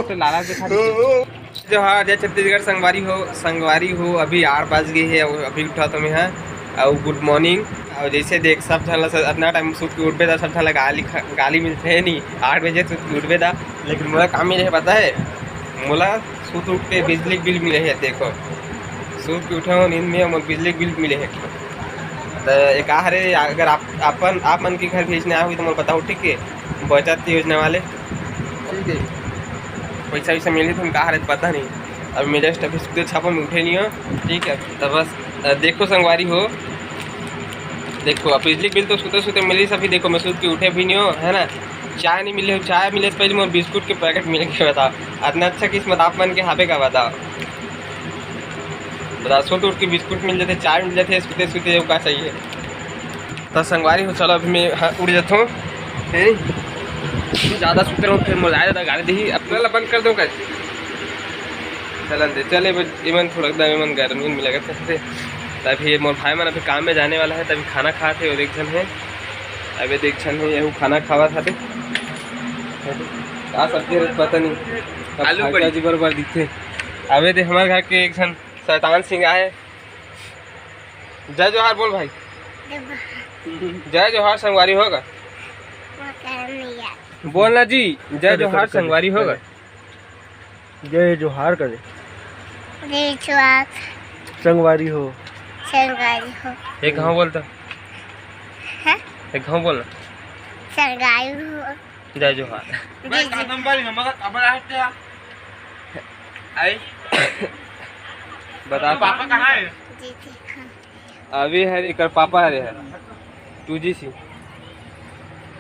तो लाला दिखा जो हाँ जय छत्तीसगढ़ संगवारी हो अभी 8 बज गई है। अभी उठा तो मैं और गुड मॉर्निंग। और जैसे देख सब झल अपना टाइम सूत के उठबे था, सब झल गाली मिलते है नहीं 8 बजे सूत के उठबे था। लेकिन मोला काम मिले है पता है, मोला सूत उठ के बिजली बिल मिले है। देखो सूत के उठे हो नींद में मोल बिजली बिल मिले है। तो एक है अगर आप मन के घर भेजने आए हुई तो मोल बताओ ठीक है, बचत योजना वाले ठीक है पैसा वैसा मिले तो कहा रहे पता नहीं। अब मेरे अभी सूते छापा में उठे नहीं हो ठीक है। तो बस देखो संगवारी हो, देखो अब बिजली बिल तो सूते सूते मिली सभी। देखो मैं सूत के उठे भी नहीं हो है ना, चाय नहीं मिले, चाय मिले पहले मोर बिस्कुट के पैकेट मिले के बताओ। इतना अच्छा किस्मत आप मन के हावे का बताओ। सूत उठ के बिस्कुट मिल जाते, चाय मिल जाते, सूते सूते का चाहिए। तो संगवारी हो चलो अभी मैं उड़ जाता हूँ, ज़्यादा सूते रहूँ फिर मोर ज़्यादा गाड़ी दी अपना बंद कर दूँ कैसे चलन दे चले इमन थोड़ा एकदम इमन गर्मी मिलेगा थे। तभी मोर भाई मन अभी काम में जाने वाला है, तभी खाना खाते और एक जन है अभी देख छन है यही खाना खावा था क्या सब्जी पता नहीं आलू भाजी बराबर दिखते। अबे दे हमारे घर के एक जन शैतान सिंह आए। जय जोहार बोल भाई। जय जोहार संगवारी होगा बोलना जी। जय जोहार संगवारी होगा। जय जोहार करे जय जोहार संगवारी हो। एक हाँ बोलता है? एक हाँ बोलना संगवारी हो। जय जोहार बता पापा कहाँ है? अभी है एक पापा है 2G सी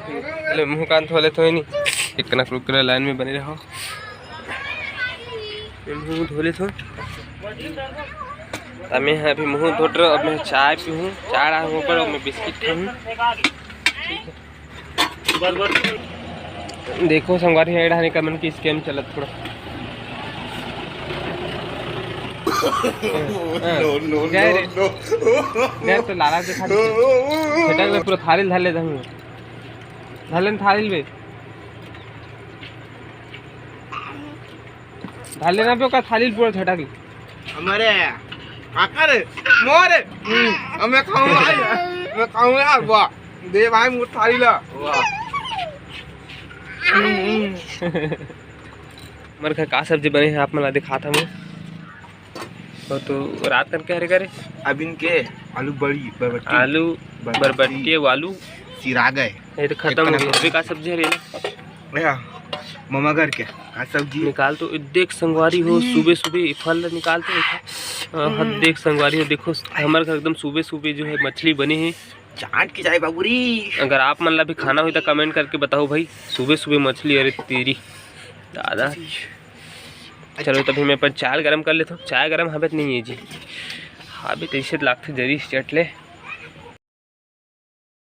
चले मुँह कान धोले तो नहीं एक कनक रुक कर लाइन में बने रहो। मुँह धोले तो मैं अभी मुँह धो रहा। अब मैं चाय पीऊँ, चाय रहा हूँ पर और मैं बिस्किट खाऊँ। देखो संगवारी है ढाने का मन की स्कैम चला थोड़ा तो लाला दिखा पूरा थाली धाले धाले थाली बे धाले ना पे का थाली पूरा छटा की हमारे आकर मोर मैं खाऊंगा यार। वाह दे भाई मुझ थाली ला। मर का सब्जी बने हैं आप मला दिखाता मैं तो रात कर क्या करे अब इनके आलू बरबट्टी आलू बरबट्टी आलू सिरा गए ये तो खत्म हो गया। अभी का सब्जी है मामा घर के का सब्जी निकाल तो देख संगवारी हो। सुबह सुबह फल निकालते हद देख संगवारी हो। देखो हमारे घर एकदम सुबह सुबह जो है मछली बनी है चाट की जाए बाबूरी। अगर आप मन ला भी खाना हुई तो कमेंट करके बताओ भाई। सुबह सुबह मछली अरे तेरी दादा। चलो तभी मैं पर चाय गरम कर लेता हूँ। चाय गरम हाबत नहीं है जी, हाबत ऐसे लागते जरी चट ले।